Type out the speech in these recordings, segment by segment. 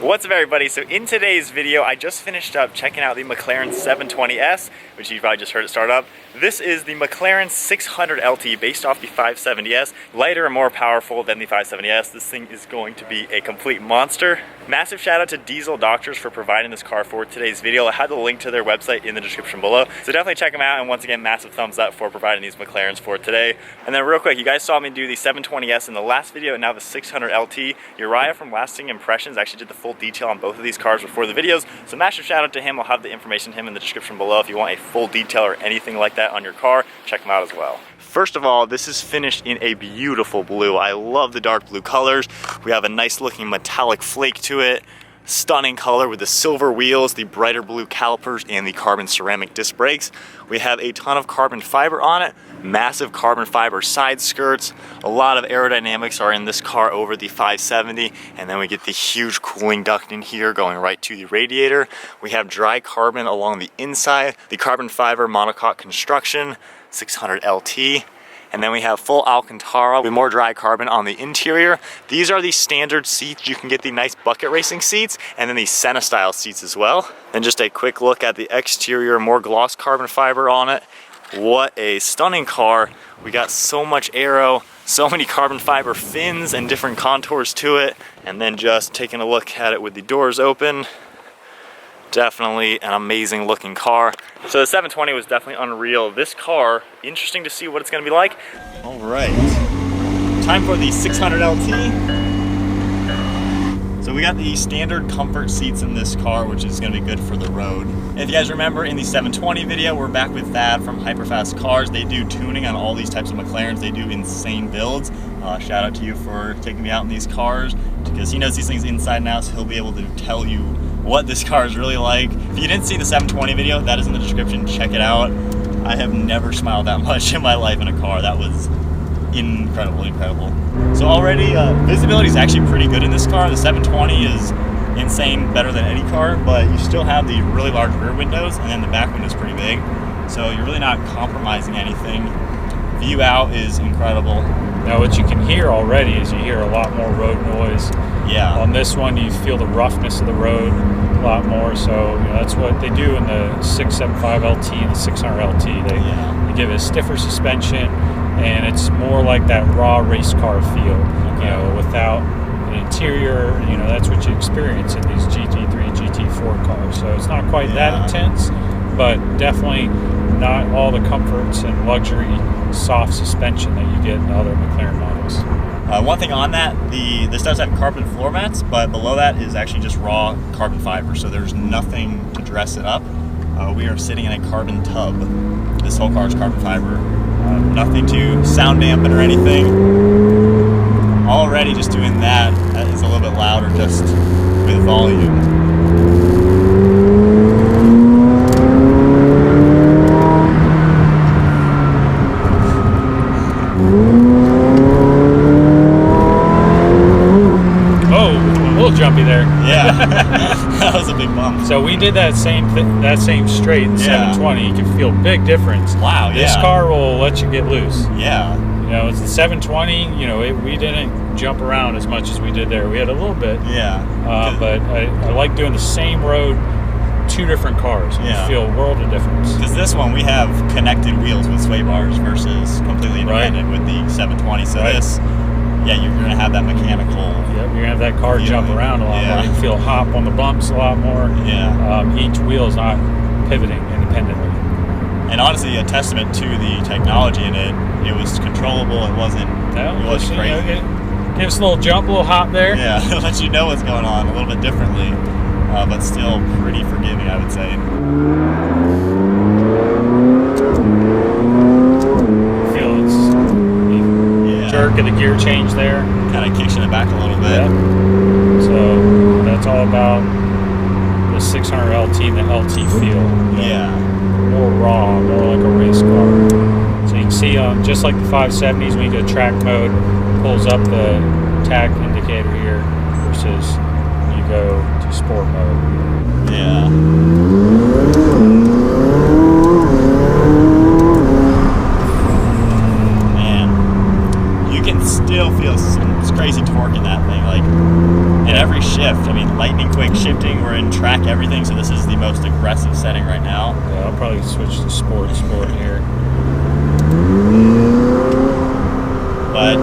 What's up everybody? So in today's video, I just finished up checking out the McLaren 720S, which you probably just heard it start up. This is the McLaren 600LT based off the 570S, lighter and more powerful than the 570S. This thing is going to be a complete monster. Massive shout out to Diesel Doctors for providing this car for today's video. I have the link to their website in the description below, so definitely check them out. And once again, massive thumbs up for providing these McLarens for today. And then real quick, you guys saw me do the 720S in the last video and now the 600LT. Uriah from Lasting Impressions actually did the full detail on both of these cars before the videos, so massive shout out to him. I'll have the information to him in the description below if you want a full detail or anything like that on your car. Check him out as well. First of all, this is finished in a beautiful blue. I love the dark blue colors. We have a nice looking metallic flake to it. Stunning color with the silver wheels, the brighter blue calipers, and the carbon ceramic disc brakes. We have a ton of carbon fiber on it, massive carbon fiber side skirts. A lot of aerodynamics are in this car over the 570, and then we get the huge cooling duct in here going right to the radiator. We have dry carbon along the inside, the carbon fiber monocoque construction, 600LT. And then we have full Alcantara with more dry carbon on the interior. These are the standard seats. You can get the nice bucket racing seats and then the Senna style seats as well. And just a quick look at the exterior, more gloss carbon fiber on it. What a stunning car. We got so much aero, so many carbon fiber fins and different contours to it. And then just taking a look at it with the doors open. Definitely an amazing looking car. So the 720 was definitely unreal. This car, interesting to see what it's gonna be like. All right, time for the 600LT. So we got the standard comfort seats in this car, which is gonna be good for the road. If you guys remember in the 720 video, we're back with Thad from Hyperfast Cars. They do tuning on all these types of McLarens. They do insane builds. Shout out to you for taking me out in these cars, because he knows these things inside and out, so he'll be able to tell you what this car is really like. If you didn't see the 720 video, that is in the description, check it out. I have never smiled that much in my life in a car. That was incredible. So already, visibility is actually pretty good in this car. The 720 is insane, better than any car, but you still have the really large rear windows, and then the back window is pretty big. So you're really not compromising anything. View out is incredible. Now what you can hear already is you hear a lot more road noise. Yeah. On this one you feel the roughness of the road a lot more, so that's what they do in the 675LT and the 600LT. They give it a stiffer suspension, and it's more like that raw race car feel, without an interior. That's what you experience in these GT3, GT4 cars. So it's not quite that intense, but definitely not all the comforts and luxury soft suspension that you get in other McLaren models. One thing on that, this does have carbon floor mats, but below that is actually just raw carbon fiber, so there's nothing to dress it up. We are sitting in a carbon tub. This whole car is carbon fiber. Nothing to sound dampen or anything. Already just doing that is a little bit louder just with volume. Jumpy there. Yeah. That was a big bump. So we did that same straight in 720. You can feel a big difference. Wow, This car will let you get loose. Yeah. It's the 720, we didn't jump around as much as we did there. We had a little bit. Yeah. But I like doing the same road, two different cars. You feel a world of difference. Because this one, we have connected wheels with sway bars versus completely independent with the 720. So this, you're going to have that mechanical. Yep, you're going to have that car jump around a lot more. You feel hop on the bumps a lot more. Yeah. Each wheel is not pivoting independently. And honestly, a testament to the technology in it. It was controllable. It wasn't crazy. Give us a little jump, a little hop there. Yeah, it lets you know what's going on a little bit differently, but still pretty forgiving, I would say. Feel its jerk of the gear change there. Kind of kicks you in the back a little bit. Yeah. So that's all about the 600LT and the LT feel. Yeah. More raw, more like a race car. So you can see, just like the 570s, when you go track mode, pulls up the tach indicator here versus when you go to sport mode. Yeah. Man, you can still feel some just crazy torque in that thing. Like, in every shift, I mean, lightning quick shifting. We're in track everything, so this is the most aggressive setting right now. Yeah, I'll probably switch to sport here. But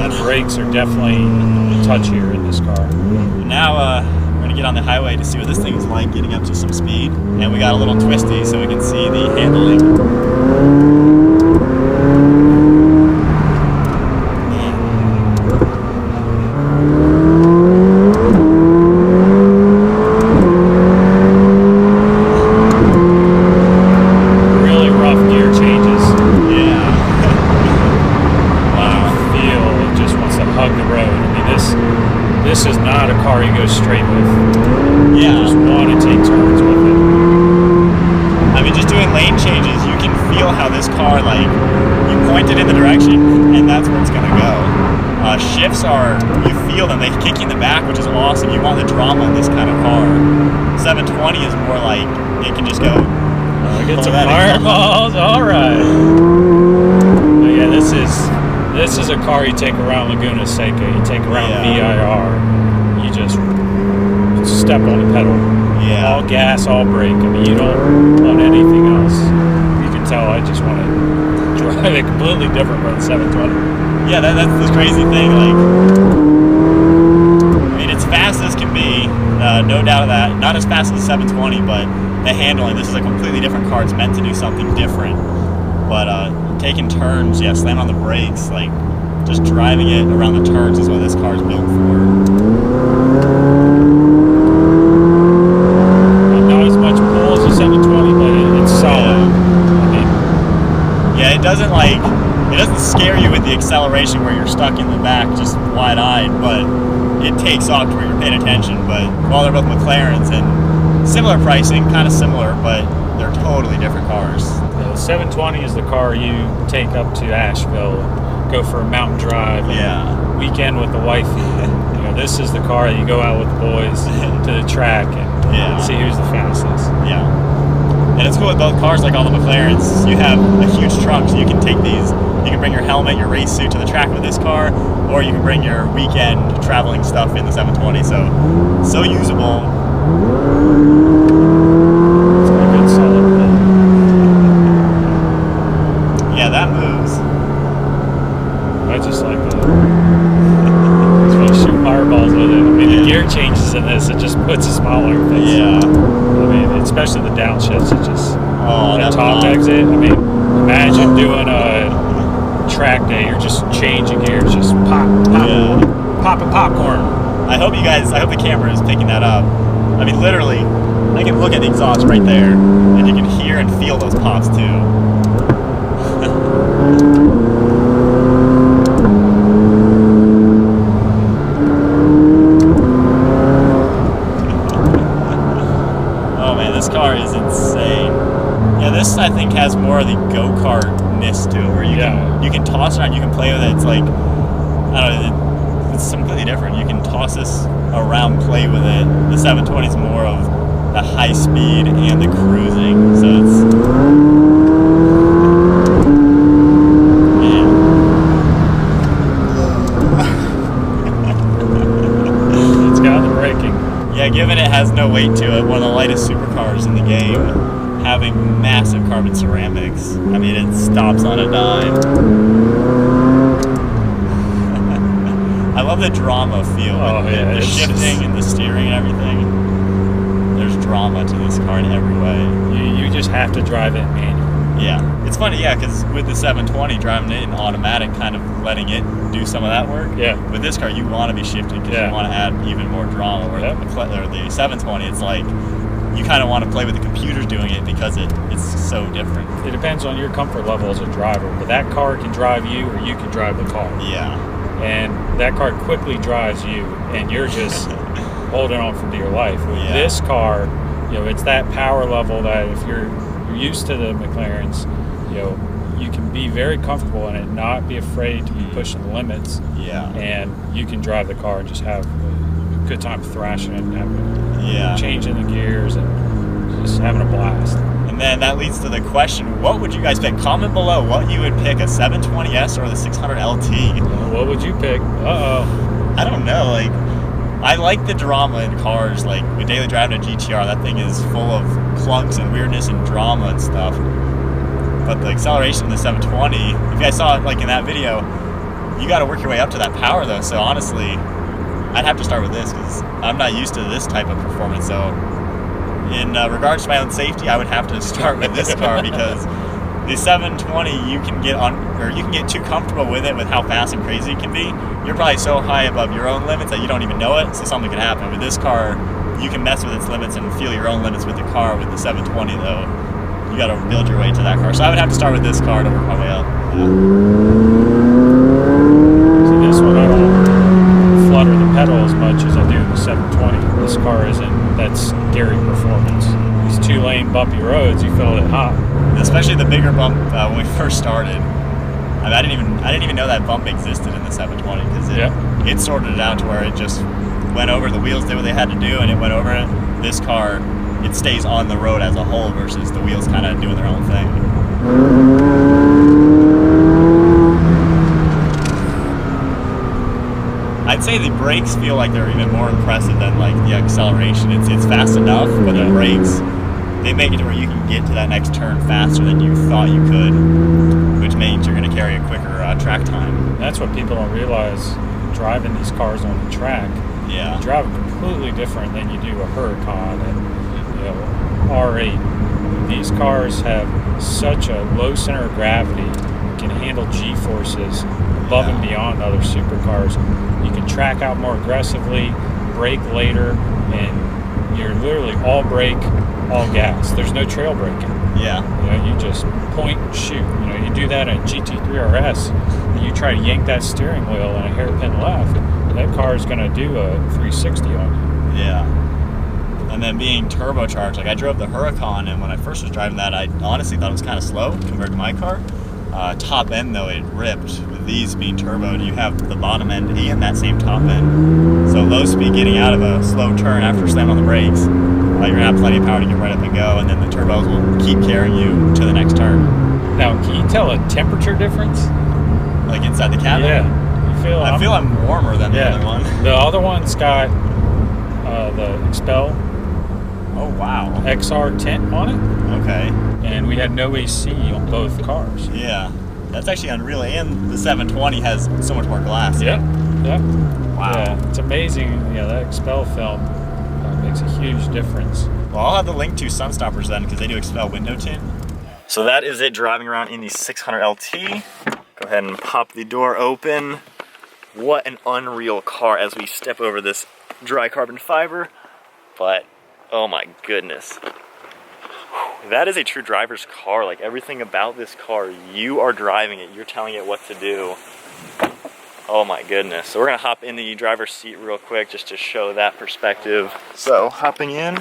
the brakes are definitely touchier in this car. Now we're gonna get on the highway to see what this thing is like getting up to some speed, and we got a little twisty so we can see the handling. This is not a car you go straight with. Yeah. You just want to take turns with it. I mean, just doing lane changes, you can feel how this car, like, you point it in the direction, and that's where it's going to go. Shifts are, you feel them, they kick you in the back, which is awesome. You want the drama in this kind of car. 720 is more like, it can just go. Get some fireballs, alright. Yeah, this is a car you take around Laguna Seca, you take around VIR, you just step on the pedal. Yeah. All gas, all brake. I mean, you don't want anything else. You can tell I just want to drive it completely different from the 720. Yeah, that's the crazy thing. Like, I mean, it's fast as can be, no doubt of that. Not as fast as the 720, but the handling, this is a completely different car. It's meant to do something different. But taking turns, slamming on the brakes, like just driving it around the turns is what this car is built for. Not as much pull as a 720, but it's solid. It doesn't scare you with the acceleration where you're stuck in the back just wide-eyed, but it takes off to where you're paying attention. But while they're both McLarens and similar pricing, kind of similar, but they're totally different cars. The 720 is the car you take up to Asheville, go for a mountain drive, weekend with the wifey. This is the car that you go out with the boys to the track and see who's the fastest. Yeah. And it's cool with both cars, like all the McLarens, you have a huge trunk, so you can take these, you can bring your helmet, your race suit to the track with this car, or you can bring your weekend traveling stuff in the 720, so usable. It's a good solid pull. Yeah, that moves. I just like that. It's when you shoot fireballs with it. I mean, the gear changes in this, it just puts a smile on your face. Yeah. I mean, especially the downshifts, it just, that top pop. exit. I mean, imagine doing a track day, you're just changing gears, just popping popcorn. I hope the camera is picking that up. I mean, literally, I can look at the exhaust right there, and you can hear and feel those pops too. This car is insane. Yeah, this I think has more of the go-kart-ness to it, where you can toss around, you can play with it. It's like, I don't know, it's completely different. You can toss this around, play with it. The 720 is more of the high speed and the cruising, so it's it's got the braking. Yeah, given it has no weight to it, one of the lightest supercars in the game, having massive carbon ceramics. I mean, it stops on a dime. I love the drama feel. The shifting and the steering and everything. There's drama to this car in every way. You just have to drive it manual. Yeah. It's funny, because with the 720, driving it in automatic, kind of letting it do some of that work. Yeah. With this car, you want to be shifting because you want to add even more drama. Where the 720, it's like you kind of want to play with the computers doing it because it's so different. It depends on your comfort level as a driver, but that car can drive you or you can drive the car. Yeah. And that car quickly drives you, and you're just holding on for dear life. With this car, it's that power level that if you're used to the McLarens, you can be very comfortable in it, not be afraid to be pushing the limits. Yeah. And you can drive the car and just have a good time thrashing it and changing the gears and just having a blast. And And then that leads to the question, what would you guys pick? Comment below what you would pick, a 720S or the 600LT. What would you pick? Uh-oh. I don't know, like, I like the drama in cars. Like, with daily driving a GTR, that thing is full of clunks and weirdness and drama and stuff. But the acceleration in the 720, if you guys saw it like in that video, you got to work your way up to that power though. So honestly, I'd have to start with this because I'm not used to this type of performance. So in regards to my own safety, I would have to start with this car because the 720, you can get too comfortable with it with how fast and crazy it can be. You're probably so high above your own limits that you don't even know it, so something could happen. With this car, you can mess with its limits and feel your own limits with the car. With the 720 though, you gotta build your way to that car. So I would have to start with this car to work my way up. Yeah. So this one, I don't flutter the pedal as much as I do the 720. This car isn't that scary performance. These 2-lane bumpy roads, you feel it hot. Especially the bigger bump when we first started. I didn't even know that bump existed in the 720 because it sorted it out to where it just went over. The wheels did what they had to do and it went over it. This car, it stays on the road as a whole versus the wheels kind of doing their own thing. I'd say the brakes feel like they're even more impressive than like the acceleration. It's fast enough, but the brakes, they make it to where you can get to that next turn faster than you thought you could, which means you're going to carry a quicker track time. That's what people don't realize driving these cars on the track. Yeah. You drive them completely different than you do a Huracan and R8. These cars have such a low center of gravity, can handle G-forces above and beyond other supercars. You can track out more aggressively, brake later, and you're literally all brake, all gas. There's no trail braking. Yeah. You just point and shoot. You do that in a GT3 RS, and you try to yank that steering wheel in a hairpin left, that car is going to do a 360 on you. Yeah. And then being turbocharged, like I drove the Huracan, and when I first was driving that, I honestly thought it was kind of slow compared to my car. Top end though, it ripped. With these being turboed, you have the bottom end and that same top end. So low speed getting out of a slow turn after slamming on the brakes, you're gonna have plenty of power to get right up and go, and then the turbos will keep carrying you to the next turn. Now, can you tell a temperature difference? Like inside the cabin? Yeah. I feel I'm warmer than the other one. The other one's got the Expel. Oh wow. XR tint on it. Okay. And we had no AC on both cars. Yeah. That's actually unreal. And the 720 has so much more glass. Yep. Wow. Yeah, it's amazing. Yeah, that Expel film makes a huge difference. Well, I'll have the link to Sunstoppers then because they do Expel window tint. So that is it driving around in the 600LT. Go ahead and pop the door open. What an unreal car as we step over this dry carbon fiber. But, oh my goodness. That is a true driver's car. Like everything about this car, you are driving it. You're telling it what to do. Oh my goodness. So we're gonna hop in the driver's seat real quick just to show that perspective. So hopping in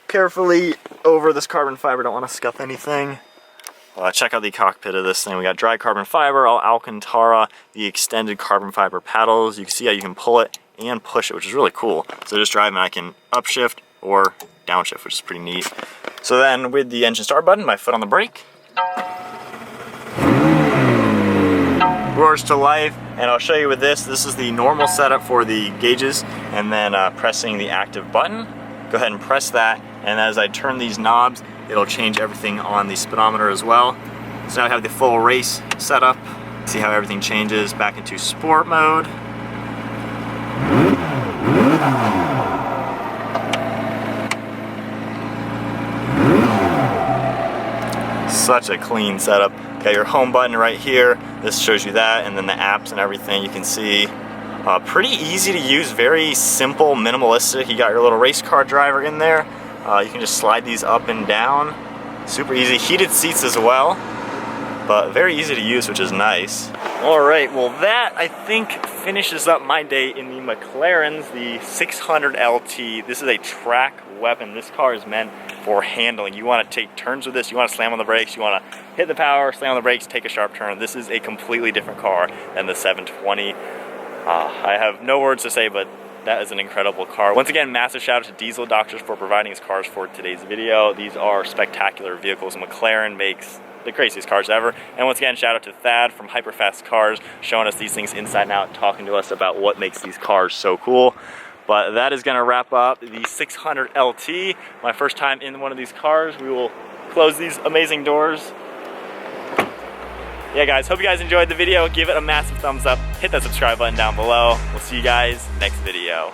carefully over this carbon fiber. Don't want to scuff anything. Check out the cockpit of this thing. We got dry carbon fiber, all Alcantara, the extended carbon fiber paddles. You can see how you can pull it and push it, which is really cool. So just driving, I can upshift or downshift, which is pretty neat. So then with the engine start button, my foot on the brake. Roars to life, and I'll show you with this. This is the normal setup for the gauges, and then pressing the active button. Go ahead and press that, and as I turn these knobs, it'll change everything on the speedometer as well. So now I have the full race setup. See how everything changes back into sport mode. Such a clean setup. Got your home button right here. This shows you that, and then the apps and everything you can see. Pretty easy to use, very simple, minimalistic. You got your little race car driver in there. You can just slide these up and down. Super easy. Heated seats as well, but very easy to use, which is nice. All right, well that I think finishes up my day in the McLaren's, the 600LT. This is a track weapon. This car is meant for handling. You want to take turns with this, you want to slam on the brakes, you want to hit the power, slam on the brakes, take a sharp turn. This is a completely different car than the 720. I have no words to say, but That is an incredible car. Once again, massive shout out to Diesel Doctors for providing his cars for today's video. These are spectacular vehicles. McLaren makes the craziest cars ever. And once again, shout out to Thad from Hyperfast Cars, showing us these things inside and out, talking to us about what makes these cars so cool. But that is gonna wrap up the 600LT. My first time in one of these cars. We will close these amazing doors. Yeah guys, hope you guys enjoyed the video. Give it a massive thumbs up, hit that subscribe button down below. We'll see you guys next video.